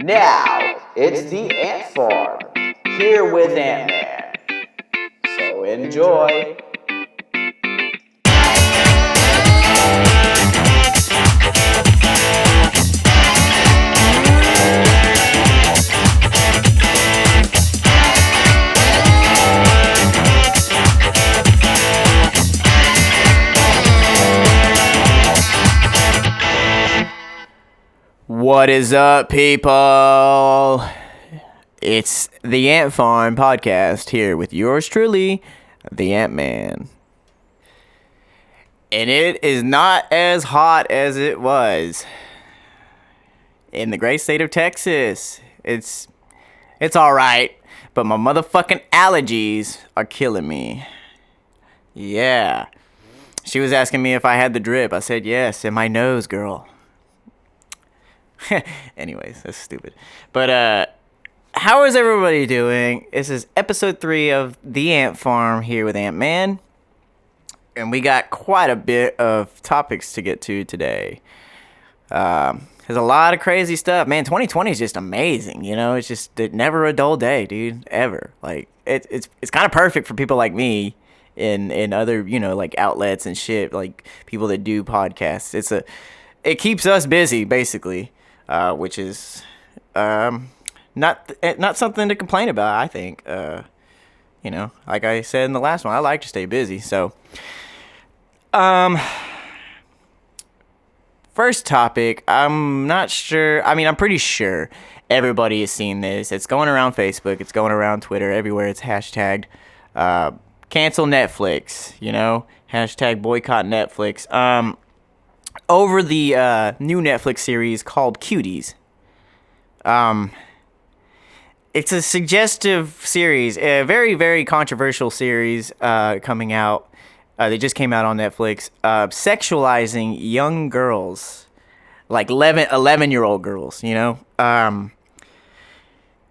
Now, it's the Ant Farm, here with Antman. So enjoy. What is up, people? It's the Ant Farm podcast here with yours truly, the Antman. And it is not as hot as it was in the great state of Texas. It's all right, but my motherfucking allergies are killing me. Yeah. She was asking me if I had the drip. I said yes, in my nose, girl. Anyways, that's stupid. But how is everybody doing? This is episode 3 of the Ant Farm here with Antman, and we got quite a bit of topics to get to today. There's a lot of crazy stuff, man. 2020 is just amazing, you know. It's just never a dull day, dude, ever. Like it's kind of perfect for people like me in other, you know, like outlets and shit, like people that do podcasts. It keeps us busy, basically. Which is not something to complain about, I think. You know, like I said in the last one, I like to stay busy. So, first topic, I'm not sure. I mean, I'm pretty sure everybody has seen this. It's going around Facebook. It's going around Twitter. Everywhere it's hashtagged cancel Netflix, you know, hashtag boycott Netflix. Over the new Netflix series called Cuties. It's a suggestive series, a very, very controversial series coming out. They just came out on Netflix, sexualizing young girls, like 11-year-old girls, you know?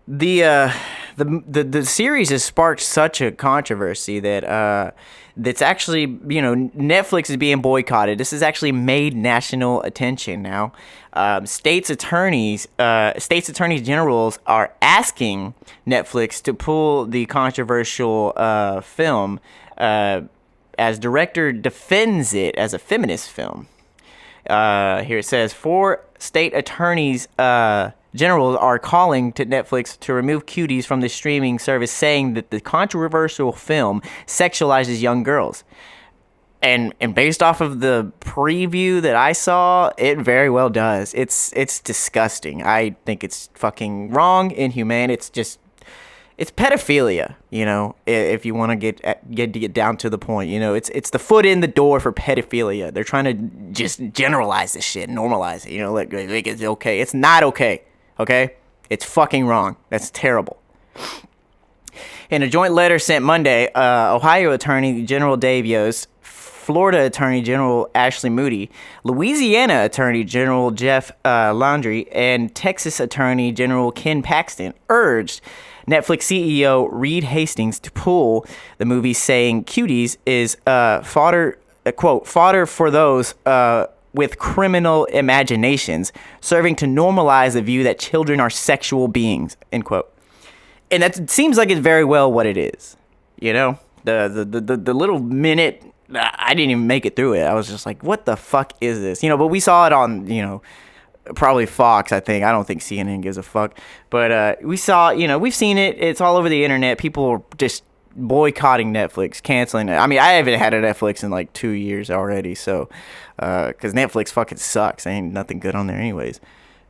The series has sparked such a controversy that that's actually, you know, Netflix is being boycotted. This has actually made national attention now. States attorneys generals are asking Netflix to pull the controversial film as director defends it as a feminist film. Here it says 4 state attorneys generals are calling to Netflix to remove Cuties from the streaming service, saying that the controversial film sexualizes young girls. And based off of the preview that I saw, it very well does. It's disgusting. I think it's fucking wrong, inhumane. It's pedophilia, you know, if you want to get down to the point. You know, it's the foot in the door for pedophilia. They're trying to just generalize this shit, normalize it, you know, like it's okay. It's not okay. Okay? It's fucking wrong. That's terrible. In a joint letter sent Monday, Ohio Attorney General Dave Yost, Florida Attorney General Ashley Moody, Louisiana Attorney General Jeff Landry, and Texas Attorney General Ken Paxton urged Netflix CEO Reed Hastings to pull the movie, saying Cuties is fodder for those with criminal imaginations, serving to normalize the view that children are sexual beings, end quote. And that seems like it's very well what it is. You know, the little minute, I didn't even make it through it. I was just like, what the fuck is this? You know, but we saw it on, you know, probably Fox, I think. I don't think CNN gives a fuck. But we saw, you know, we've seen it. It's all over the internet. People are just boycotting Netflix, canceling it. I mean, I haven't had a Netflix in like 2 years already, so because Netflix fucking sucks. Ain't nothing good on there anyways.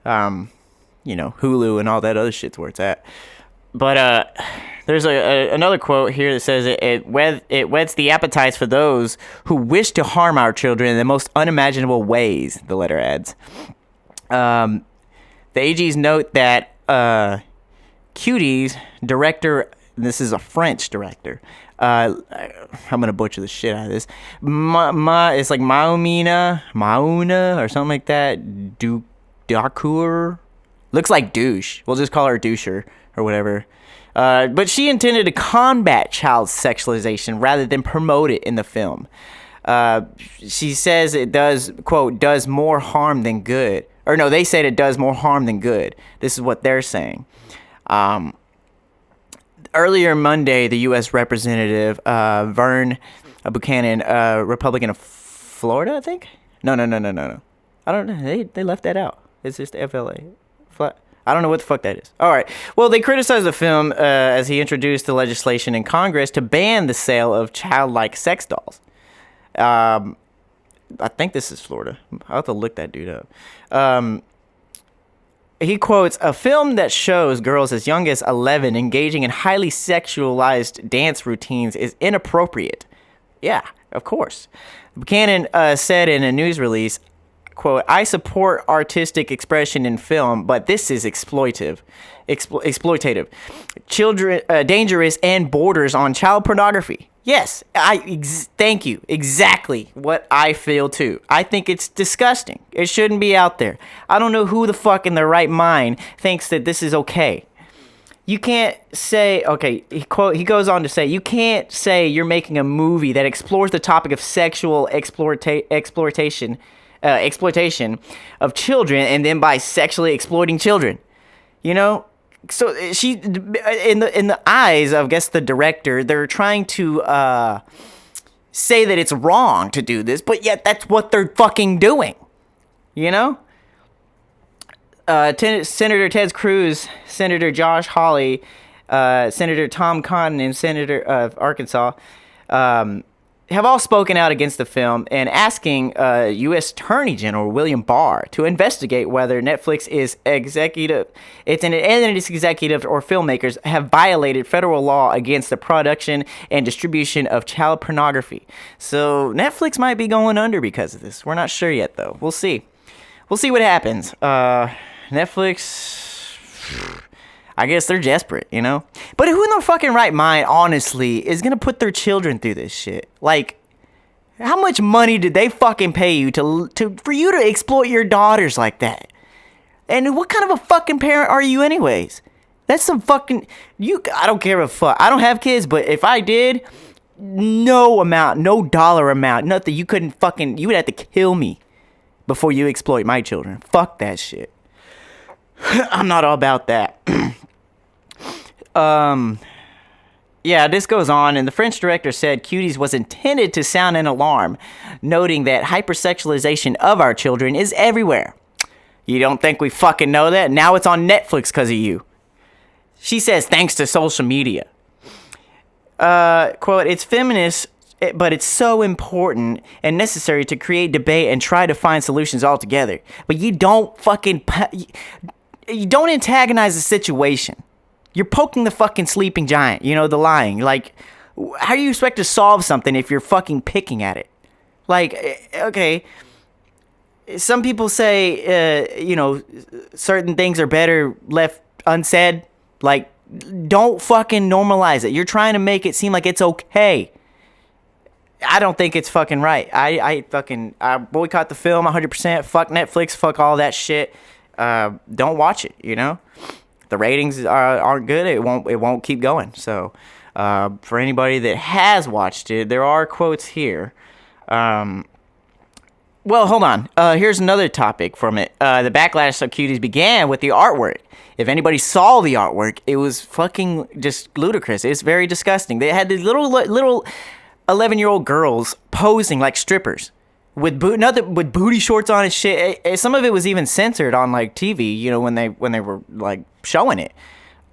You know, Hulu and all that other shit's where it's at. But there's another quote here that says it whets the appetites for those who wish to harm our children in the most unimaginable ways, the letter adds. The AGs note that Cuties director, this is a French director. I'm gonna butcher the shit out of this. It's like Mauna or something like that. Dacour looks like douche. We'll just call her doucher or whatever. But she intended to combat child sexualization rather than promote it in the film. She says it does, quote, does more harm than good. Or no, they said it does more harm than good. This is what they're saying. Earlier Monday, the U.S. Representative Vern Buchanan, Republican of Florida, I think? No. I don't know. They left that out. It's just FLA. I don't know what the fuck that is. All right. Well, they criticized the film as he introduced the legislation in Congress to ban the sale of childlike sex dolls. I think this is Florida. I'll have to look that dude up. He quotes, "A film that shows girls as young as 11 engaging in highly sexualized dance routines is inappropriate." Yeah, of course. Buchanan said in a news release, quote, "I support artistic expression in film, but this is exploitative, children, dangerous, and borders on child pornography." Yes, thank you. Exactly what I feel too. I think it's disgusting. It shouldn't be out there. I don't know who the fuck in their right mind thinks that this is okay. You can't say, okay, he goes on to say, you can't say you're making a movie that explores the topic of sexual exploitation of children and then by sexually exploiting children. You know? So she, in the eyes of, I guess, the director, they're trying to say that it's wrong to do this, but yet that's what they're fucking doing. You know? Senator Ted Cruz, Senator Josh Hawley, Senator Tom Cotton, and Senator of Arkansas have all spoken out against the film and asking U.S. Attorney General William Barr to investigate whether Netflix is executive or filmmakers have violated federal law against the production and distribution of child pornography. So Netflix might be going under because of this. We're not sure yet, though. We'll see. We'll see what happens. Netflix, I guess they're desperate, you know? But who in their fucking right mind, honestly, is gonna put their children through this shit? Like, how much money did they fucking pay you for you to exploit your daughters like that? And what kind of a fucking parent are you anyways? That's some fucking, I don't care a fuck. I don't have kids, but if I did, no dollar amount, nothing, you would have to kill me before you exploit my children. Fuck that shit. I'm not all about that. Yeah, this goes on, and the French director said Cuties was intended to sound an alarm, noting that hypersexualization of our children is everywhere. You don't think we fucking know that? Now it's on Netflix because of you. She says thanks to social media. Quote, "It's feminist, but it's so important and necessary to create debate and try to find solutions altogether. But you don't you don't antagonize the situation. You're poking the fucking sleeping giant, you know, the lying. Like, how do you expect to solve something if you're fucking picking at it? Like, okay, some people say, you know, certain things are better left unsaid. Like, don't fucking normalize it. You're trying to make it seem like it's okay. I don't think it's fucking right. I boycott the film 100%. Fuck Netflix. Fuck all that shit. Don't watch it. You know, the ratings aren't good. It won't keep going. So, for anybody that has watched it, there are quotes here. Well, hold on. Here's another topic from it. The backlash of Cuties began with the artwork. If anybody saw the artwork, it was fucking just ludicrous. It's very disgusting. They had these little 11-year-old girls posing like strippers with booty shorts on and shit. Some of it was even censored on like TV, you know, when they were like showing it,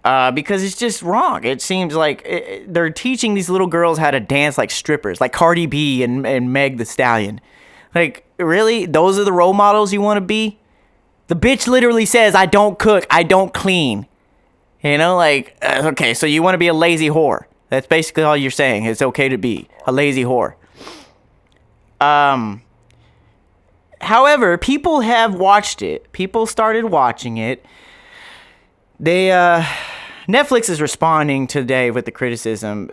because it's just wrong. It seems like they're teaching these little girls how to dance like strippers, like Cardi B and Meg the Stallion. Like, really? Those are the role models you want to be? The bitch literally says, "I don't cook, I don't clean." You know, like, okay, so you want to be a lazy whore. That's basically all you're saying. It's okay to be a lazy whore. However, people have watched it. People started watching it. Netflix is responding today with the criticism.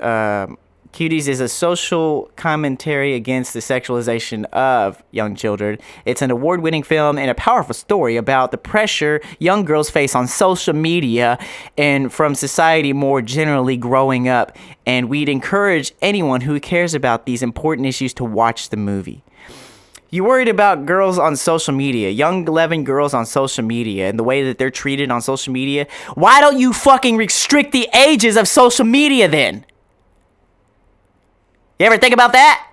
Cuties is a social commentary against the sexualization of young children. It's an award-winning film and a powerful story about the pressure young girls face on social media and from society more generally growing up. And we'd encourage anyone who cares about these important issues to watch the movie. You worried about girls on social media, young 11 girls on social media, and the way that they're treated on social media. Why don't you fucking restrict the ages of social media then? You ever think about that?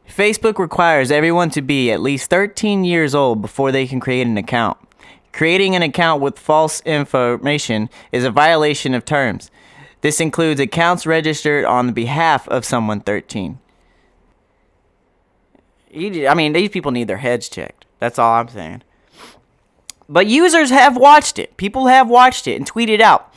Facebook requires everyone to be at least 13 years old before they can create an account. Creating an account with false information is a violation of terms. This includes accounts registered on behalf of someone 13. I mean, these people need their heads checked. That's all I'm saying. But users have watched it. People have watched it and tweeted out.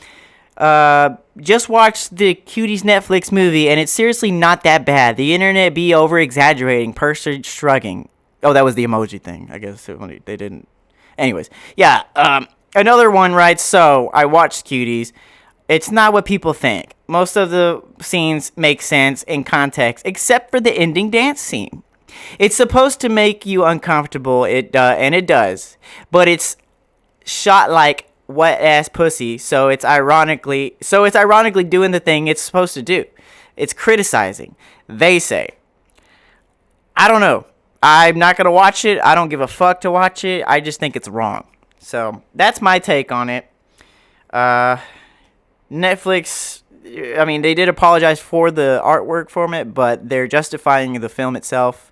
Just watched the Cuties Netflix movie, and it's seriously not that bad. The internet be over-exaggerating, person shrugging. Oh, that was the emoji thing. I guess they didn't. Anyways, yeah. Another one writes, so, I watched Cuties. It's not what people think. Most of the scenes make sense in context, except for the ending dance scene. It's supposed to make you uncomfortable, and it does. But it's shot like wet ass pussy, so it's ironically doing the thing it's supposed to do. It's criticizing, they say. I don't know. I'm not gonna watch it. I don't give a fuck to watch it. I just think it's wrong. So that's my take on it. Netflix, I mean, they did apologize for the artwork from it, but they're justifying the film itself.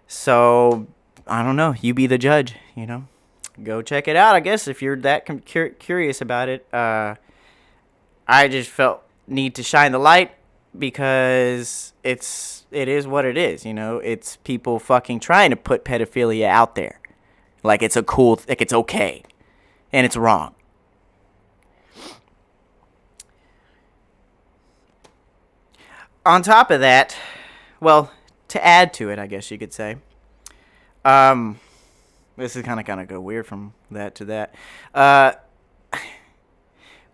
So I don't know. You be the judge, you know. Go check it out, I guess, if you're that curious about it. I just felt need to shine the light because it is what it is, you know. It's people fucking trying to put pedophilia out there, like it's it's okay, and it's wrong. On top of that, well, to add to it, I guess you could say, this is kind of go weird from that to that.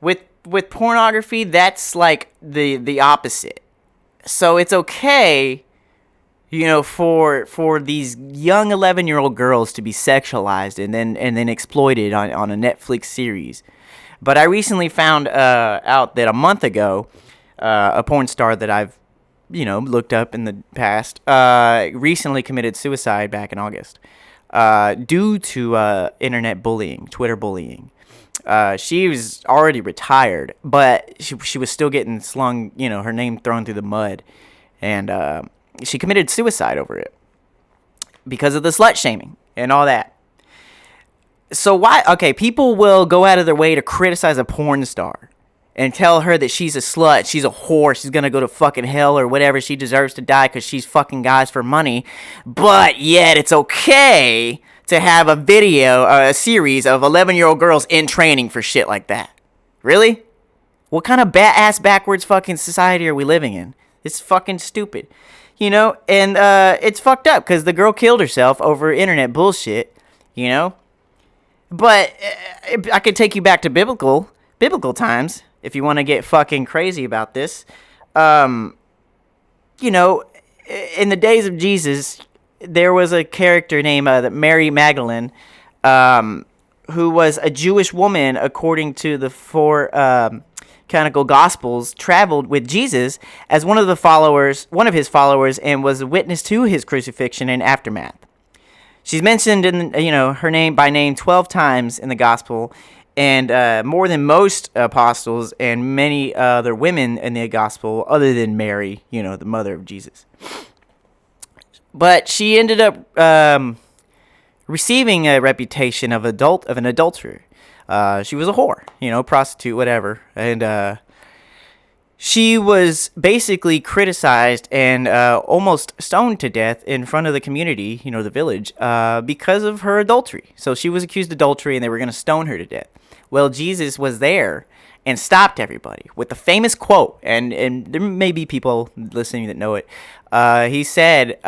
With pornography, that's like the opposite. So it's okay, you know, for these young 11-year-old girls to be sexualized and then exploited on a Netflix series. But I recently found out that a month ago, a porn star that I've, you know, looked up in the past, recently committed suicide back in August. Due to internet bullying, Twitter bullying. She was already retired, but she was still getting slung, you know, her name thrown through the mud. And she committed suicide over it because of the slut shaming and all that. So why? Okay, people will go out of their way to criticize a porn star and tell her that she's a slut, she's a whore, she's gonna go to fucking hell or whatever, she deserves to die because she's fucking guys for money. But yet it's okay to have a series of 11-year-old girls in training for shit like that. Really? What kind of ass backwards fucking society are we living in? It's fucking stupid. You know, and it's fucked up because the girl killed herself over internet bullshit, you know? But I could take you back to biblical times. If you want to get fucking crazy about this, you know, in the days of Jesus, there was a character named Mary Magdalene, who was a Jewish woman, according to the four canonical Gospels, traveled with Jesus as one of his followers, and was a witness to his crucifixion and aftermath. She's mentioned in, you know, her name by name 12 times in the Gospel. And more than most apostles and many other women in the gospel, other than Mary, you know, the mother of Jesus. But she ended up receiving a reputation of an adulterer. She was a whore, you know, prostitute, whatever. And she was basically criticized and almost stoned to death in front of the community, you know, the village, because of her adultery. So she was accused of adultery, and they were going to stone her to death. Well, Jesus was there and stopped everybody with the famous quote, and there may be people listening that know it. He said,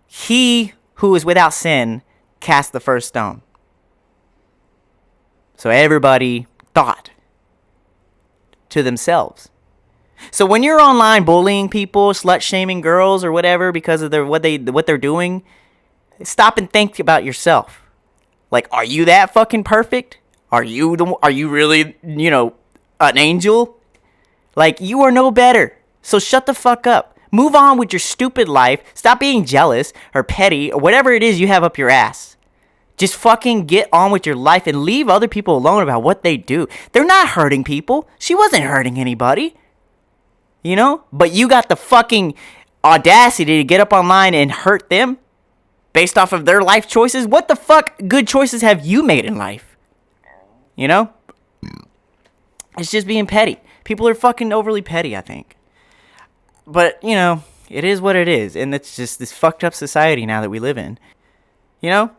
"He who is without sin cast the first stone." So everybody thought to themselves. So when you're online bullying people, slut shaming girls or whatever because of what they're doing, stop and think about yourself. Like, are you that fucking perfect? Are you really, you know, an angel? Like, you are no better. So shut the fuck up. Move on with your stupid life. Stop being jealous or petty or whatever it is you have up your ass. Just fucking get on with your life and leave other people alone about what they do. They're not hurting people. She wasn't hurting anybody. You know? But you got the fucking audacity to get up online and hurt them based off of their life choices. What the fuck good choices have you made in life? You know? It's just being petty. People are fucking overly petty, I think. But, you know, it is what it is. And it's just this fucked up society now that we live in. You know?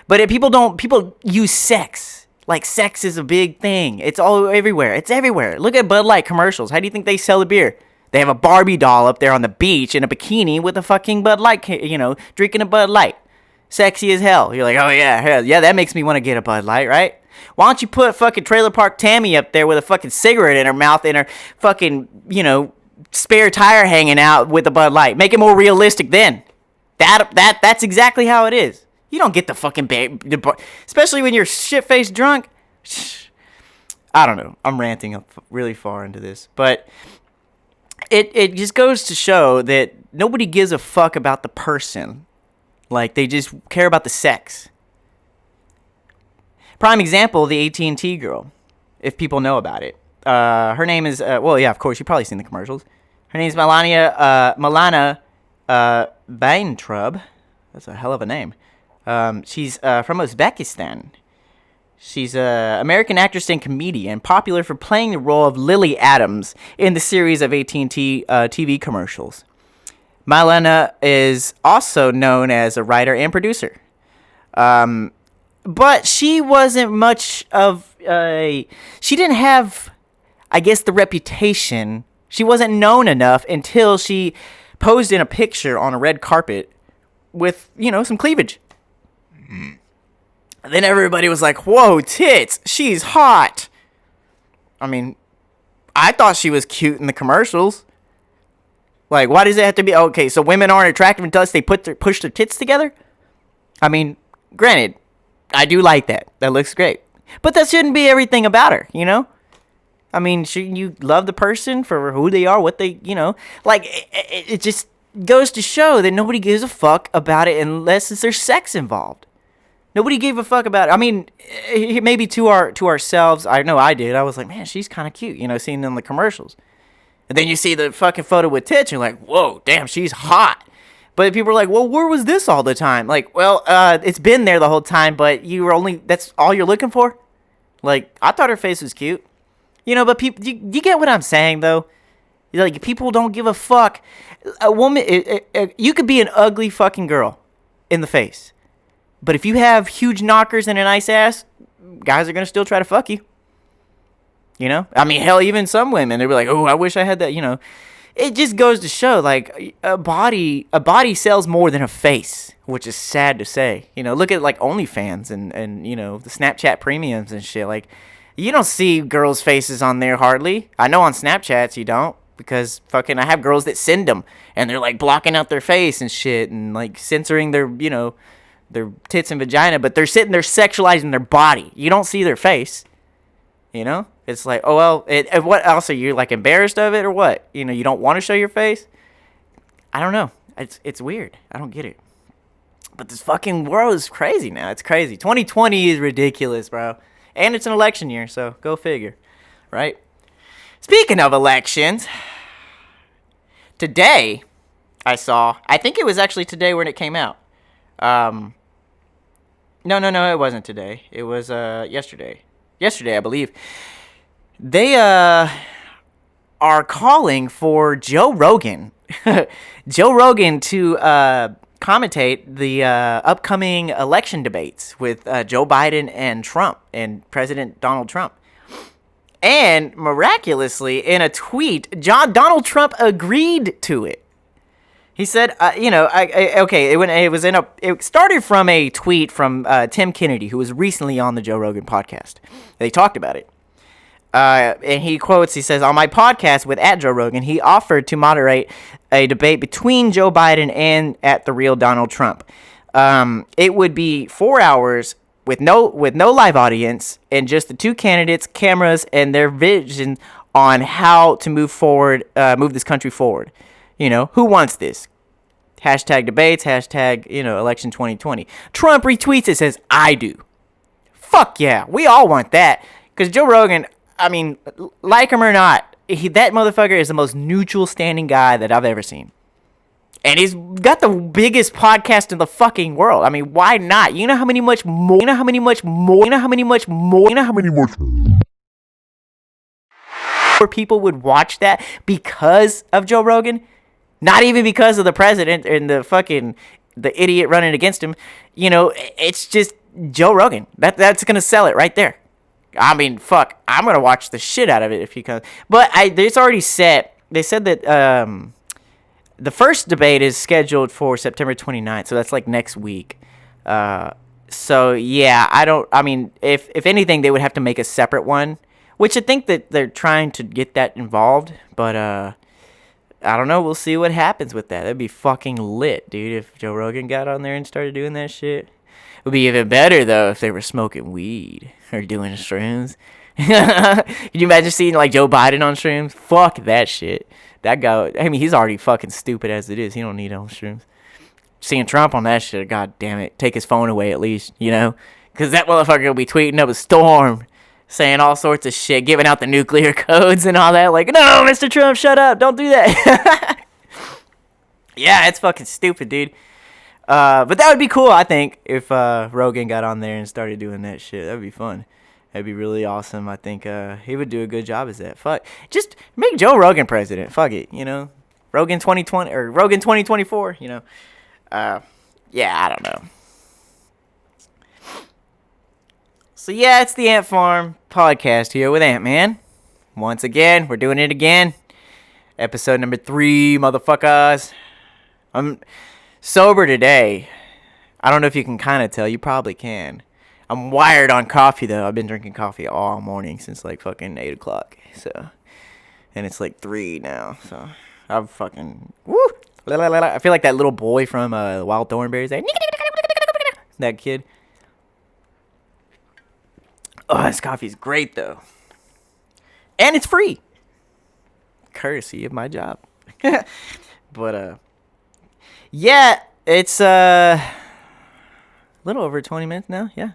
But people use sex. Like, sex is a big thing. It's all everywhere. It's everywhere. Look at Bud Light commercials. How do you think they sell the beer? They have a Barbie doll up there on the beach in a bikini with a fucking Bud Light, you know, drinking a Bud Light. Sexy as hell. You're like, oh yeah, that makes me want to get a Bud Light, right? Why don't you put fucking Trailer Park Tammy up there with a fucking cigarette in her mouth and her fucking, you know, spare tire hanging out with a Bud Light? Make it more realistic then. That's exactly how it is. You don't get the fucking especially when you're shit-faced drunk. I don't know. I'm ranting up really far into this, but it just goes to show that nobody gives a fuck about the person. Like, they just care about the sex. Prime example, the AT&T girl, if people know about it. Her name is, well, yeah, of course, you've probably seen the commercials. Her name is Milana Vaintrub. That's a hell of a name. She's from Uzbekistan. She's an American actress and comedian, popular for playing the role of Lily Adams in the series of AT&T TV commercials. Milana is also known as a writer and producer. But she wasn't much of a... She didn't have, I guess, the reputation. She wasn't known enough until she posed in a picture on a red carpet with, you know, some cleavage. Then everybody was like, whoa, tits, she's hot. I mean, I thought she was cute in the commercials. Like, why does it have to be... Okay, so women aren't attractive until they push their tits together? I mean, granted, I do like that. That looks great. But that shouldn't be everything about her, you know? I mean, shouldn't you love the person for who they are, what they, you know? Like, it just goes to show that nobody gives a fuck about it unless there's sex involved. Nobody gave a fuck about it. I mean, maybe to ourselves. I know I did. I was like, man, she's kind of cute, you know, seeing in the commercials. And then you see the fucking photo with tits, and you're like, whoa, damn, she's hot. But people are like, well, where was this all the time? Like, well, it's been there the whole time, but that's all you're looking for? Like, I thought her face was cute. You know, but people, you get what I'm saying, though? Like, people don't give a fuck. A woman, you could be an ugly fucking girl in the face. But if you have huge knockers and a nice ass, guys are going to still try to fuck you. You know? I mean, hell, even some women, they'll be like, oh, I wish I had that, you know. It just goes to show, like, a body sells more than a face, which is sad to say. You know, look at, like, OnlyFans and you know, the Snapchat premiums and shit. Like, you don't see girls' faces on there hardly. I know on Snapchats you don't, because fucking I have girls that send them, and they're, like, blocking out their face and shit and, like, censoring their, you know, their tits and vagina, but they're sitting there sexualizing their body. You don't see their face, you know? It's like, oh, well, what else are you, like, embarrassed of it or what? You know, you don't want to show your face? I don't know. It's weird. I don't get it. But this fucking world is crazy now. It's crazy. 2020 is ridiculous, bro. And it's an election year, so go figure, right? Speaking of elections, today I think it was actually today when it came out. No, it wasn't today. It was yesterday. Yesterday, I believe. They are calling for Joe Rogan. Joe Rogan to commentate the upcoming election debates with Joe Biden and Trump and President Donald Trump. And miraculously, in a tweet, Donald Trump agreed to it. He said, you know, it started from a tweet from Tim Kennedy, who was recently on the Joe Rogan podcast. They talked about it. And he says, on my podcast with @Joe Rogan, he offered to moderate a debate between Joe Biden and @TheReal Donald Trump. It would be 4 hours with no live audience and just the two candidates, cameras, and their vision on how to move this country forward. You know, who wants this? Hashtag debates, hashtag, election 2020. Trump retweets it, says, I do. Fuck yeah, we all want that. Because Joe Rogan, I mean, like him or not, that motherfucker is the most neutral standing guy that I've ever seen. And he's got the biggest podcast in the fucking world. I mean, why not? You know how many much more people would watch that because of Joe Rogan? Not even because of the president and the idiot running against him. It's just Joe Rogan. That's going to sell it right there. I mean, fuck, I'm going to watch the shit out of it if he comes. But it's already set. They said that the first debate is scheduled for September 29th, so that's like next week. So, yeah, if anything, they would have to make a separate one, which I think that they're trying to get that involved. But, I don't know. We'll see what happens with that. That'd be fucking lit, dude, if Joe Rogan got on there and started doing that shit. It would be even better, though, if they were smoking weed or doing shrooms. Could you imagine seeing, like, Joe Biden on shrooms? Fuck that shit. That guy, I mean, he's already fucking stupid as it is. He don't need on shrooms. Seeing Trump on that shit, god damn it. Take his phone away at least, Because that motherfucker will be tweeting up a storm, saying all sorts of shit, giving out the nuclear codes and all that. Like, no, Mr. Trump, shut up. Don't do that. Yeah, it's fucking stupid, dude. But that would be cool, I think, if Rogan got on there and started doing that shit. That would be fun. That'd be really awesome. I think he would do a good job as that. Fuck. Just make Joe Rogan president. Fuck it, Rogan 2020 or Rogan 2024, Yeah, I don't know. So, yeah, it's the Ant Farm podcast here with Antman. Once again, we're doing it again. Episode number 3, motherfuckers. I'm sober today. I don't know if you can kind of tell. You probably can. I'm wired on coffee, though. I've been drinking coffee all morning since, like, fucking 8 o'clock. So, and it's, like, 3 now. So, I'm fucking, woo! I feel like that little boy from Wild Thornberrys. That kid. Oh, this coffee's great, though. And it's free. Courtesy of my job. But, yeah, it's, a little over 20 minutes now. Yeah.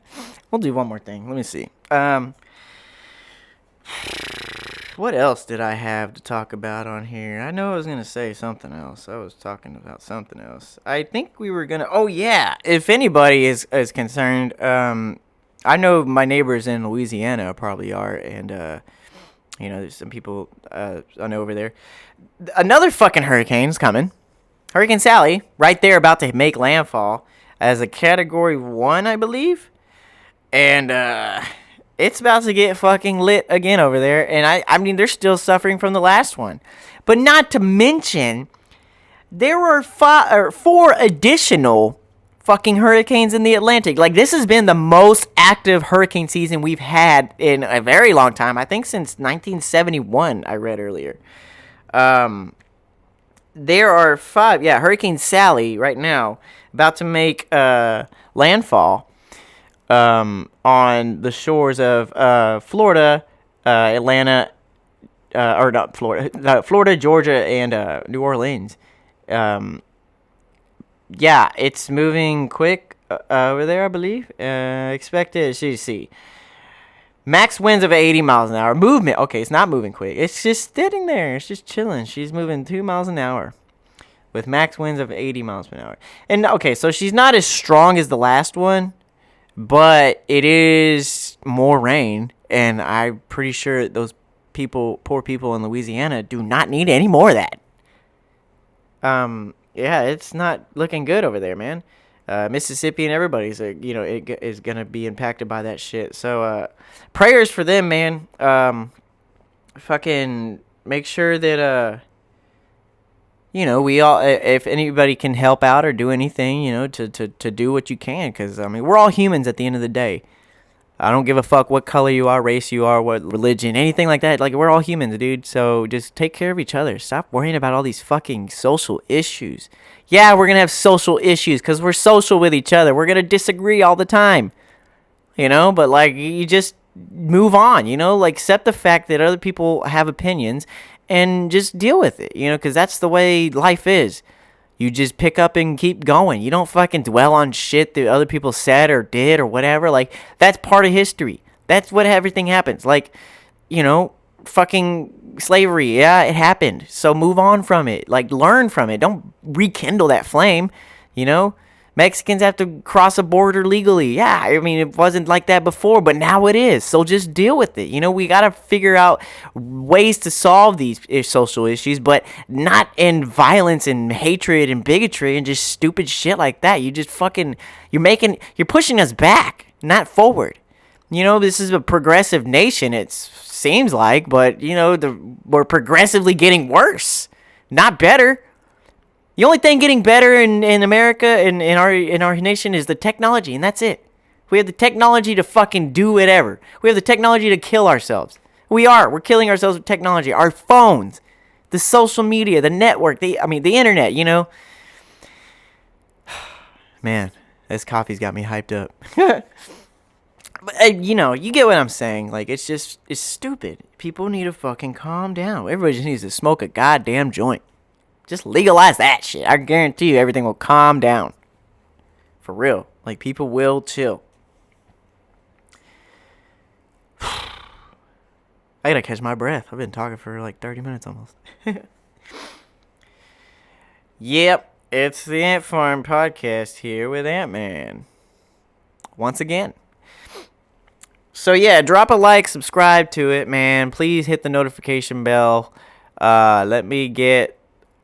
We'll do one more thing. Let me see. What else did I have to talk about on here? I know I was going to say something else. I was talking about something else. I think we were going to... Oh, yeah. If anybody is concerned, I know my neighbors in Louisiana probably are. And, there's some people I know over there. Another fucking hurricane's coming. Hurricane Sally, right there, about to make landfall as a Category 1, I believe. And it's about to get fucking lit again over there. And I mean, they're still suffering from the last one. But not to mention, there were 4 additional fucking hurricanes in the Atlantic. Like, this has been the most active hurricane season we've had in a very long time. I think since 1971, I read earlier. There are 5. Yeah, Hurricane Sally right now about to make landfall on the shores of Florida, Atlanta, or not Florida, Florida, Georgia, and New Orleans. Yeah, it's moving quick over there, I believe. Expected, see. Max winds of 80 miles an hour. Movement. Okay, it's not moving quick. It's just sitting there. It's just chilling. She's moving 2 miles an hour with max winds of 80 miles per hour. And, okay, so she's not as strong as the last one, but it is more rain. And I'm pretty sure those poor people in Louisiana, do not need any more of that. Yeah, it's not looking good over there, man. Mississippi and everybody's, it is going to be impacted by that shit. So, prayers for them, man. Fucking make sure that, we all, if anybody can help out or do anything, to do what you can. Because, I mean, we're all humans at the end of the day. I don't give a fuck what color you are, race you are, what religion, anything like that. Like, we're all humans, dude. So just take care of each other. Stop worrying about all these fucking social issues. Yeah, we're going to have social issues because we're social with each other. We're going to disagree all the time. But, you just move on, like, accept the fact that other people have opinions and just deal with it, because that's the way life is. You just pick up and keep going. You don't fucking dwell on shit that other people said or did or whatever. Like, that's part of history. That's what everything happens. Like, fucking slavery. Yeah, it happened. So move on from it. Like, learn from it. Don't rekindle that flame, Mexicans have to cross a border legally. Yeah, I mean, it wasn't like that before, but now it is. So just deal with it. We got to figure out ways to solve these social issues, but not in violence and hatred and bigotry and just stupid shit like that. You just you're pushing us back, not forward. This is a progressive nation, it seems like, but, we're progressively getting worse, not better. The only thing getting better in America and in our nation is the technology, and that's it. We have the technology to fucking do whatever. We have the technology to kill ourselves. We're killing ourselves with technology. Our phones, the social media, the network, the internet, Man, this coffee's got me hyped up. But, you get what I'm saying. Like, it's stupid. People need to fucking calm down. Everybody just needs to smoke a goddamn joint. Just legalize that shit. I guarantee you everything will calm down. For real. Like, people will chill. I gotta catch my breath. I've been talking for like 30 minutes almost. Yep. It's the Ant Farm Podcast here with Antman. Once again. So yeah, drop a like, subscribe to it, man. Please hit the notification bell. Let me get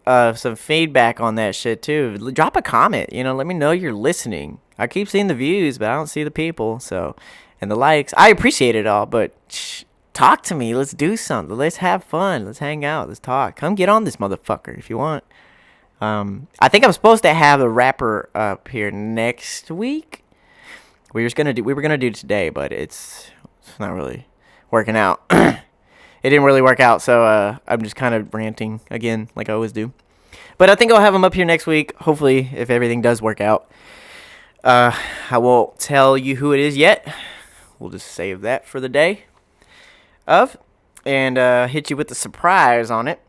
some feedback on that shit too. Drop a comment, let me know you're listening. I keep seeing the views, but I don't see the people, and the likes. I appreciate it all, but talk to me. Let's do something. Let's have fun. Let's hang out. Let's talk. Come get on this motherfucker if you want. I think I'm supposed to have a rapper up here next week. We were gonna do it today, but it's not really working out. It didn't really work out, so I'm just kind of ranting again, like I always do. But I think I'll have him up here next week, hopefully, if everything does work out. I won't tell you who it is yet. We'll just save that for the day of, and hit you with the surprise on it.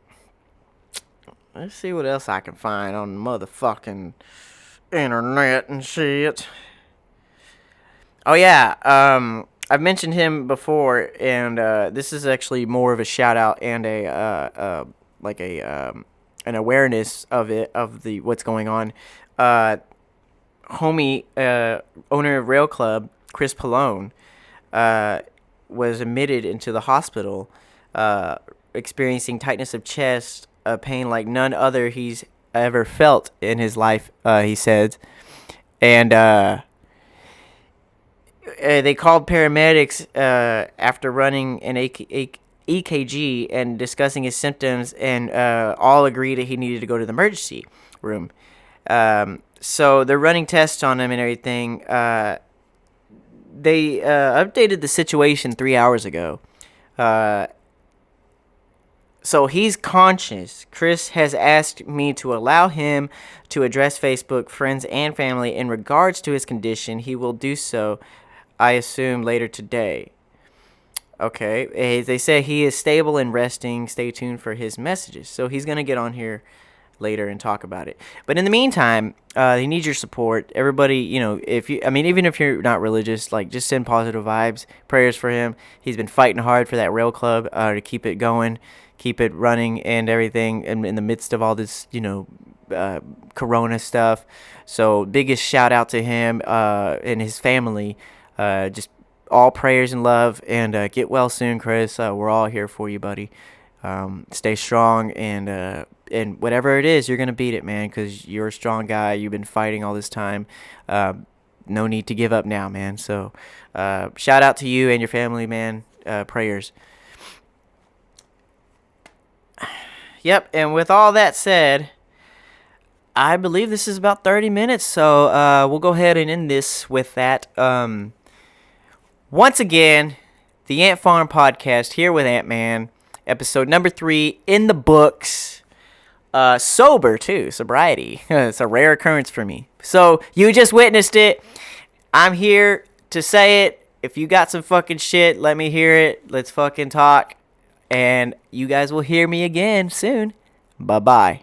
Let's see what else I can find on the motherfucking internet and shit. Oh, yeah, I've mentioned him before, and this is actually more of a shout out and an awareness of what's going on. Homie, owner of Rail Club, Chris Polone, was admitted into the hospital, experiencing tightness of chest, a pain like none other he's ever felt in his life. He said, and they called paramedics after running an EKG and discussing his symptoms, and all agreed that he needed to go to the emergency room. So they're running tests on him and everything. They updated the situation 3 hours ago. So he's conscious. Chris has asked me to allow him to address Facebook, friends, and family in regards to his condition. He will do so, I assume, later today. Okay. They say he is stable and resting. Stay tuned for his messages. So he's going to get on here later and talk about it. But in the meantime, he needs your support. Everybody, even if you're not religious, like, just send positive vibes, prayers for him. He's been fighting hard for that rail club to keep it going, keep it running and everything, and in the midst of all this, corona stuff. So biggest shout out to him and his family. Just all prayers and love, and get well soon, Chris. We're all here for you, buddy. Stay strong, and whatever it is, you're gonna beat it, man, because you're a strong guy. You've been fighting all this time. No need to give up now, man. So shout out to you and your family, man. Prayers. Yep, and with all that said, I believe this is about 30 minutes, so we'll go ahead and end this with that. Once again, the Ant Farm Podcast here with Antman, episode number 3 in the books. Sober, too, sobriety. It's a rare occurrence for me. So, you just witnessed it. I'm here to say it. If you got some fucking shit, let me hear it. Let's fucking talk. And you guys will hear me again soon. Bye-bye.